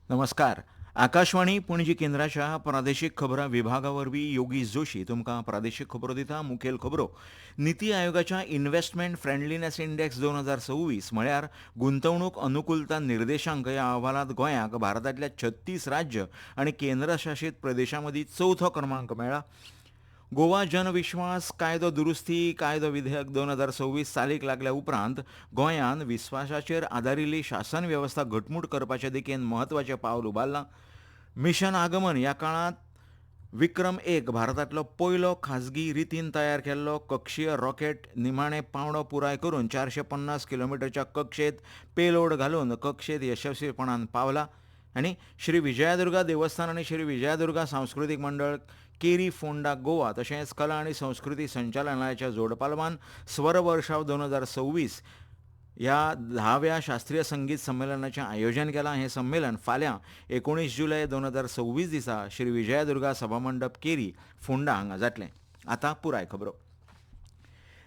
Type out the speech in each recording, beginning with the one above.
नमस्कार. आकाशवाणी पणजी केंद्राच्या प्रादेशीक खबरां विभागावरवीं योगीश जोशी तुमकां प्रादेशीक खबरो दिता. मुखेल खबरो. निती आयोगाच्या इन्व्हेस्टमेंट फ्रेंडलीनेस इंडेक्स 2026 म्हळ्यार गुंतवणूक अनुकूलता निर्देशांक ह्या अहवालांत गोंयाक भारतांतल्या 36 राज्य आनी केंद्रशासीत प्रदेशां मदीं चवथो क्रमांक मेळ्ळा. गोवा जनविश्वास कायदो दुरुस्ती कायदो विधेयक 2026 चालीक लागल्या उपरांत गोंयान विस्वासाचेर आदारिल्ली शासन वेवस्था घटमूट करपाचे दिकेन म्हत्वाचें पावल उबारलां. मिशन आगमन ह्या काळांत विक्रम-1 भारतांतलो पयलो खाजगी रितीन तयार केल्लो कक्षीय रॉकेट निमाणें पावंडो पुराय करून 450 किलोमीटरच्या कक्षेत पेलोड घालून कक्षेत यशस्वीपणान पावला. आनी श्री विजयादुर्गा देवस्थान आनी श्री विजयादुर्गा सांस्कृतीक मंडळ केरी फोंडा गोवा तशेंच कला आनी संस्कृती संचालनालयाच्या जोडपालवान स्वर वर्षाव 2026 ह्या 10व्या शास्त्रीय संगीत संमेलनाचें आयोजन केलां. हें संमेलन फाल्यां 19 जुलय 2026 दिसा श्री विजयादुर्गा सभामंडप केरी फोंडा हांगा जातलें. आतां पुराय खबरो.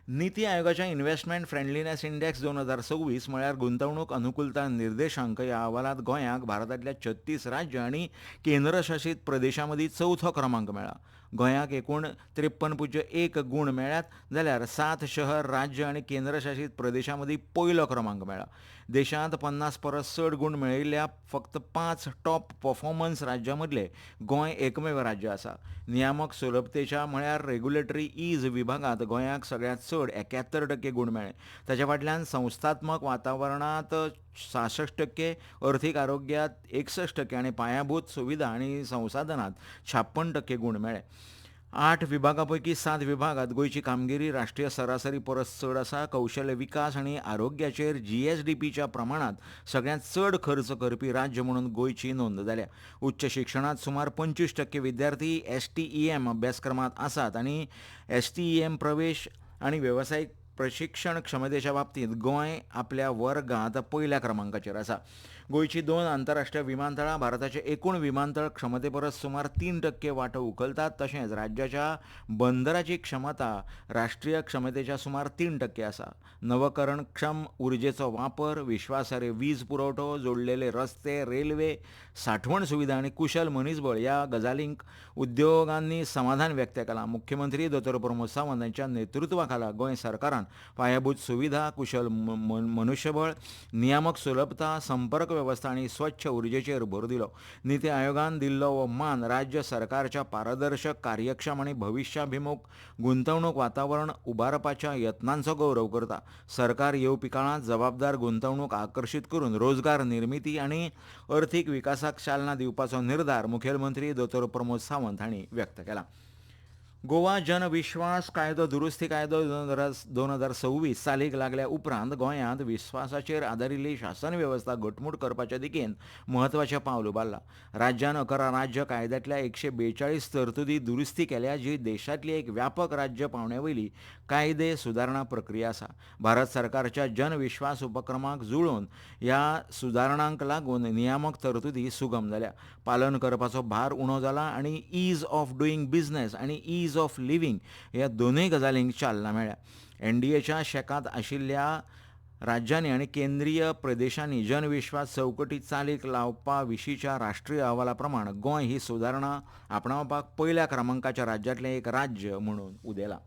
निती आयोगाच्या इन्व्हेस्टमेंट फ्रेंडलीनेस इंडेक्स 2026 म्हळ्यार गुंतवणूक अनुकूलता निर्देशांक ह्या अहवालांत गोंयाक भारतांतल्या 36 राज्य आनी केंद्रशासीत प्रदेशां मदीं चवथो क्रमांक मेळ्ळा. गोंयाक एकूण 53.1 गूण मेळ्ळ्यात जाल्यार 7 शहर राज्य आनी केंद्रशासीत प्रदेशां मदीं पयलो क्रमांक मेळ्ळा. देशांत 50 परस चड गूण मेळयिल्ल्या फकत 5 टॉप परफॉर्मन्स राज्यां मदलें गोंय एकमेव राज्य आसा. नियामक सुलभतेच्या म्हळ्यार रेग्युलेटरी ईज विभागांत गोंयाक सगळ्यांत चड 71% गूण मेळ्ळे. ताचे फाटल्यान संस्थात्मक वातावरणांत 66%, अर्थीक आरोग्यांत 61% आनी पायाभूत सुविधा आनी संसाधनांत 56% गूण मेळ्ळे. 8 विभागां पैकी 7 विभागांत गोंयची कामगिरी राष्ट्रीय सरासरी परस चड आसा. कौशल्य विकास आनी आरोग्याचेर जीएसडीपीच्या प्रमाणांत सगळ्यांत चड खर्च करपी राज्य म्हणून गोंयची नोंद जाल्या. उच्च शिक्षणांत सुमार 25% विद्यार्थी एसटीईएम अभ्यासक्रमांत आसात आनी एसटीईएम प्रवेश आनी वेवसायीक प्रशिक्षण क्षमतेच्या बाबतींत गोंय आपल्या वर्गांत पयल्या क्रमांकाचेर आसा. गोंयची 2 आंतरराष्ट्रीय विमानतळां भारताचे एकूण विमानतळ क्षमते परस सुमार 3% वांटो उखलतात. तशेंच राज्याच्या बंदराची क्षमता राष्ट्रीय क्षमतेच्या सुमार 3% आसा. नवकरणक्षम उर्जेचो वापर, विश्वासार्ह वीज पुरवठो, जोडलेले रस्ते, रेल्वे, साठवण सुविधा आनी कुशल मनीसबळ ह्या गजालींक उद्योगांनी समाधान व्यक्त केलां. मुख्यमंत्री दोतोर प्रमोद सावंत हांच्या नेतृत्वा खाला गोंय सरकारान पायाभूत सुविधा, कुशल मनुश्यबळ, नियामक सुलभता, संपर्क वेवस्था आनी स्वच्छ उर्जेचेर भर दिलो. निती आयोगान दिल्लो हो मान राज्य सरकारच्या पारदर्शक, कार्यक्षम आनी भविश्याभिमुख गुंतवणूक वातावरण उबारपाच्या यत्नांचो गौरव करता. सरकार येवपी काळांत जबाबदार गुंतवणूक आकर्शीत करून रोजगार निर्मिती आनी अर्थीक विकासाक चालना दिवपाचो निर्धार मुखेलमंत्री दोतोर प्रमोद सावंत हांणी व्यक्त केला. गोवा जनविश्वास कायदो दुरुस्ती कायदो 2026 चालीक लागल्या उपरांत गोंयांत विस्वासाचेर आदारिल्ली शासन वेवस्था घटमूट करपाचे दिकेन म्हत्वाचें पावल उबारलां. राज्यान 11 राज्य कायद्यांतल्या 142 तरतुदी दुरुस्ती केल्या, जी देशांतली एक व्यापक राज्य पावंड्यावयली कायदे सुदारणा प्रक्रिया आसा. भारत सरकारच्या जनविश्वास उपक्रमाक जुळोवन ह्या सुदारणांक लागून नियामक तरतुदी सुगम जाल्या, पालन करपाचो भार उणो जाला आनी ईज ऑफ डुईंग बिझनेस आनी ईज ऑफ लिव्हिंग ह्या दोनूय गजालींक चालना मेळ्ळ्या. एनडीएच्या शेकांत आशिल्ल्या राज्यांनी आनी केंद्रीय प्रदेशांनी जनविश्वास चौकटी चालीक लावपा विशींच्या राष्ट्रीय अहवाला प्रमाण गोंय ही सुदारणा आपणावपाक पयल्या क्रमांकाच्या राज्यांतलें एक राज्य म्हणून उदेलां.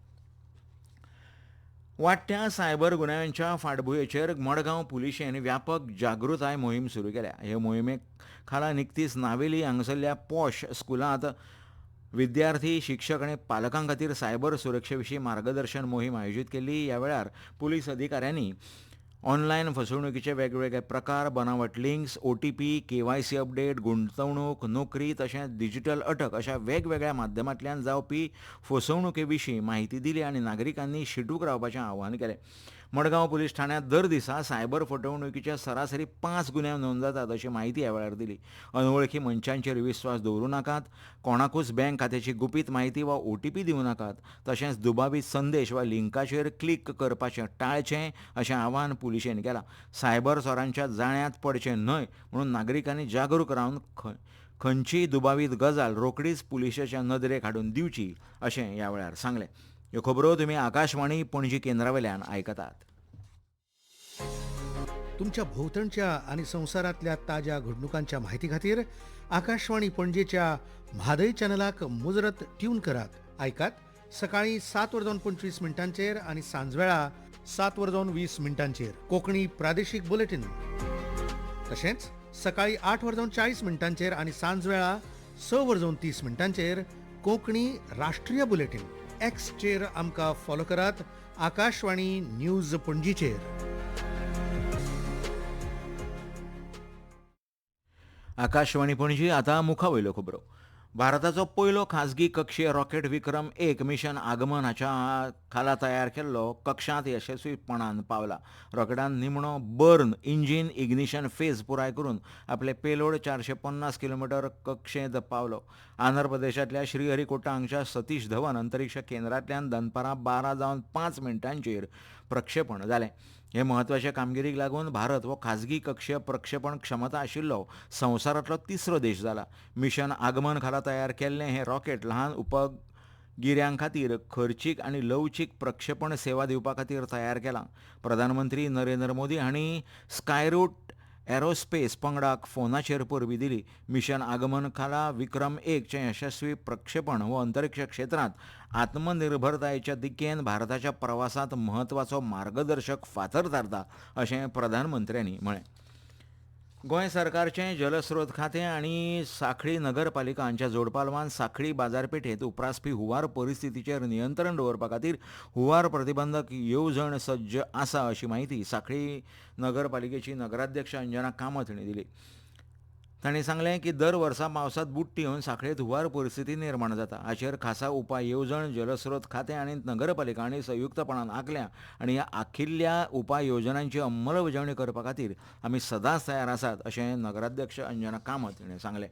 वाडट्या सायबर गुन्यांच्या फाटभुंयेचेर मडगांव पुलिशेन व्यापक जागृताय मोहीम सुरू केल्या. हे मोहिमे खाला निकतीच नावेली हांगासरल्या पॉश स्कुलांत विद्यार्थी, शिक्षक आनी पालकां खातीर सायबर सुरक्षे विशीं मार्गदर्शन मोहीम आयोजीत केल्ली. ह्या वेळार पुलीस अधिकाऱ्यांनी ऑनलायन फसवणुकीचे वेगवेगळे प्रकार, बनावट लिंक्स, OTP, KYC अपडेट, गुंतवणूक, नोकरी तशेंच डिजिटल अटक अशा वेगवेगळ्या माध्यमांतल्यान जावपी फसवणुके विशीं माहिती दिली आनी नागरिकांनी शिटूक रावपाचें आवाहन केलें. मडगांव पुलीस ठाण्यांत दर दिसा सायबर फटवणुकीचे सरासरी 5 गुन्यांव नोंद जातात अशी माहिती ह्या वेळार दिली. अनवळखी मनशांचेर विस्वास दवरूं नाकात, कोणाकूच बँक खात्याची गुपीत माहिती वा OTP दिवं नाकात, तशेंच दुबावीत संदेश वा लिंकाचेर क्लिक करपाचें टाळचें अशें आवाहन पुलिशेन केलां. सायबर चोरांच्या जाळ्यांत पडचें न्हय म्हणून नागरिकांनी जागरूक रावन खंयचीय दुबावीत गजाल रोखडीच पुलिशेच्या नदरेक हाडून दिवची अशें ह्या वेळार सांगलें. ह्यो खबरो तुमी आकाशवाणी पणजी केंद्रावेल्यान आयकतात. तुमच्या भोवतणच्या आणि संवसारांतल्या ताज्या घडणुकांच्या म्हायती खातीर आकाशवाणी पणजेच्या म्हादय चॅनलाक मुजरत ट्यून करात. आयकात सकाळी 7:25 आणि सांजवेळा 7:20 कोंकणी प्रादेशीक बुलेटिन. तशेंच सकाळी 8:40 आणि सांजवेळा 6:30 कोंकणी राष्ट्रीय बुलेटिन. एक्सचेर आमकां फॉलो करात. आकाशवाणी न्यूज पणजीचेर. आकाशवाणी पणजी आतां मुखावयल्यो खबरो. भारताचो पयलो खाजगी कक्षीय रॉकेट विक्रम-1 मिशन आगमन हाच्या खाला तयार केल्लो कक्षांत यशस्वीपणान पावला. रॉकेटान निमणो बर्न इंजिन इग्निशन फेज पुराय करून आपले पेलोड 450 किलोमीटर कक्षेंत पावलो. आंध्र प्रदेशांतल्या श्रीहरिकोटा हांगच्या सतीश धवन अंतरीक्ष केंद्रांतल्यान दनपारां 12:05 प्रक्षेपण जालें. हे म्हत्वाचे कामगिरीक लागून भारत हो खाजगी कक्षीय प्रक्षेपण क्षमता आशिल्लो संवसारांतलो तिसरो देश जाला. मिशन आगमन खाला तयार केल्लें हें रॉकेट ल्हान उपगिऱ्यां खातीर खर्चीक आनी लवचीक प्रक्षेपण सेवा दिवपा खातीर तयार केलां. प्रधानमंत्री नरेंद्र मोदी हांणी स्कायरूट एरोस्पेस पंगडाक फोनाचेर परबीं दिली. मिशन आगमन खाला विक्रम-1 चें यशस्वी प्रक्षेपण हो अंतरीक्ष क्षेत्रांत आत्मनिर्भरतायेच्या दिकेन भारताच्या प्रवासांत म्हत्वाचो मार्गदर्शक फातर थारता अशें प्रधानमंत्र्यांनी म्हळें. गोंय सरकारचें जलस्रोत खातें आनी सांखळी नगरपालिका हांच्या जोडपालवान सांखळी बाजारपेठेंत उप्रासपी हुंवार परिस्थितीचेर नियंत्रण दवरपा खातीर हुंवार प्रतिबंधक येवजण सज्ज आसा अशी माहिती सांखळी नगरपालिकेची नगराध्यक्ष अंजना कामत हांणी दिली. तांणी सांगलें की दर वर्सा पावसांत बुट्टी येवन सांखळेंत हुंवार परिस्थिती निर्माण जाता. हाचेर खासा उपाय येवजण जलस्रोत खातें आनी नगरपालिका हांणी संयुक्तपणान आंखल्या आनी ह्या आंखिल्ल्या उपाय येवजणांची अंमलबजावणी करपा खातीर आमी सदांच तयार आसात अशें नगराध्यक्ष अंजना कामत हांणी सांगलें.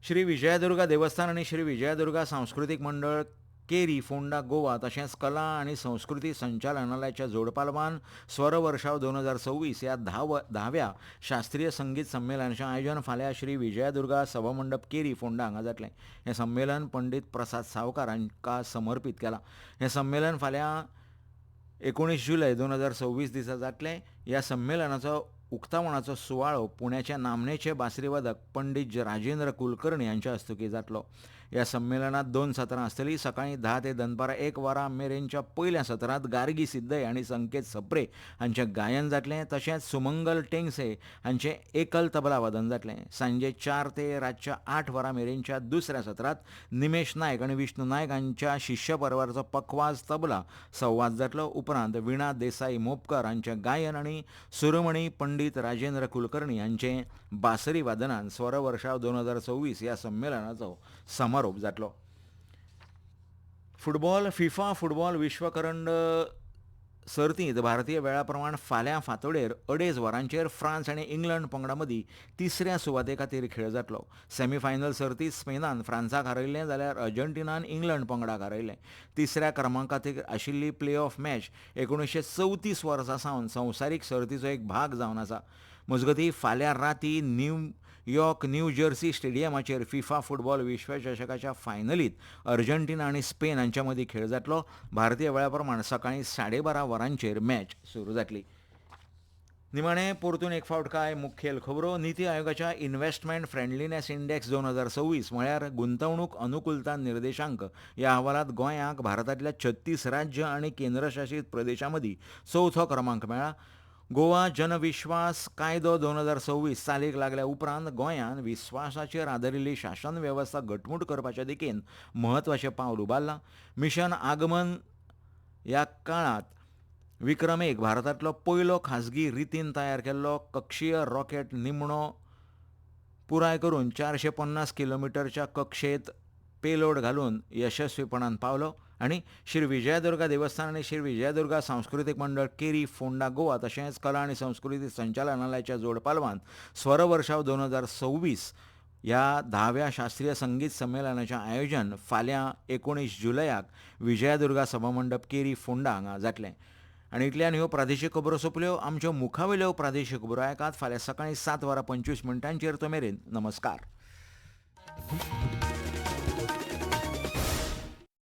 श्री विजयादुर्गा देवस्थान आनी श्री विजयादुर्गा सांस्कृतीक मंडळ केरी फोंडा गोवा तशेंच कला आनी संस्कृती संचालनालयाच्या जोडपालवान स्वर वर्षाव 2026 ह्या 10व्या शास्त्रीय संगीत संमेलनाचें आयोजन फाल्यां श्री विजयादुर्गा सभामंडप केरी फोंडा हांगा जातलें. हें संमेलन पंडीत प्रसाद सावकार हांकां समर्पीत केलां. हें संमेलन फाल्यां 19 जुलय 2026 दिसा जातलें. ह्या संमेलनाचो उक्तावणाचो सुवाळो पुण्याचे नामनेचे बासरीवादक पंडीत राजेंद्र कुलकर्णी हांच्या हस्तुकीं जातलो. ह्या संमेलनांत 2 सत्रां आसतलीं. सकाळीं 10 ते दनपारां 1 वरां मेरेनच्या पयल्या सत्रांत गार्गी सिद्धय आनी संकेत सप्रे हांचें गायन जातलें. तशेंच सुमंगल टेंगसे हांचें एकल तबला वादन जातलें. सांजे 4 ते रातच्या 8 वरां मेरेनच्या दुसऱ्या सत्रांत निमेश नायक आनी विष्णू नायक हांच्या शिश्य परवारचो पखवाज तबला संवाद जातलो. उपरांत विणा देसाई मोपकर हांचें गायन आनी सुरमणी पंडीत राजेंद्र कुलकर्णी हांचें बासरी वादनान स्वर वर्षाव 2026 ह्या संमेलनाचो समारोप जातलो. फुटबॉल फिफा फुटबॉल विश्वकरंड सर्तींत भारतीय वेळा प्रमाण फाल्यां फांतोडेर 2.5 वरांचेर फ्रांस आनी इंग्लंड पंगडा मदीं तिसऱ्या सुवाते खातीर खेळ जातलो. सेमीफायनल सर्तींत स्पेनान फ्रांसाक हारयलें जाल्यार अर्जंटिनान इंग्लंड पंगडाक हारयलें. तिसऱ्या क्रमांकाचेर आशिल्ली प्ले ऑफ मॅच 1934 वर्सा सावन संवसारीक सर्तीचो एक भाग जावन आसा. मजगतीं फाल्यां रातीं न्यूयॉर्क न्यू जर्सी स्टेडियमाचेर फिफा फुटबॉल विश्वचषकाच्या फायनलींत अर्जंटिना आनी स्पेन हांच्या मदीं खेळ जातलो. भारतीय वेळा प्रमाण सकाळीं 12:30 वरांचेर मॅच सुरू जातली. निमाणें परतून एक फावट कांय मुखेल खबरो. निती आयोगाच्या इन्व्हेस्टमेंट फ्रेंडलीनेस इंडेक्स 2026 म्हळ्यार गुंतवणूक अनुकूलता निर्देशांक ह्या अहवालांत गोंयाक भारतांतल्या 36 राज्य आनी केंद्रशासीत प्रदेशां मदीं चवथो क्रमांक मेळ्ळा. गोवा जनविश्वास कायदो 2026 चालीक लागल्या उपरांत गोंयांत विस्वासाचेर आदारिल्ली शासन वेवस्था घटमूट करपाचे दिकेन म्हत्वाचें पावल उबारलां. मिशन आगमन ह्या काळांत विक्रम-1 भारतांतलो पयलो खाजगी रितीन तयार केल्लो कक्षीय रॉकेट निमणो पुराय करून 450 किलोमिटरच्या कक्षेंत पेलोड घालून यशस्वीपणान पावलो. आनी श्री विजयादुर्गा देवस्थान आनी श्री विजयादुर्गा सांस्कृतीक मंडळ केरी फोंडा गोवा तशेंच कला आनी संस्कृती संचालनालयाच्या जोडपालवान स्वर वर्षाव 2026 ह्या 10व्या शास्त्रीय संगीत संमेलनाचें आयोजन फाल्यां 19 जुलयाक विजयादुर्गा सभामंडप केरी फोंडा हांगा जातलें. आनी इतल्यान ह्यो प्रादेशीक खबरो सोंपल्यो. आमच्यो मुखावेल्यो प्रादेशीक खबरो आयकात फाल्यां सकाळीं 7:25 तो मेरेन. नमस्कार.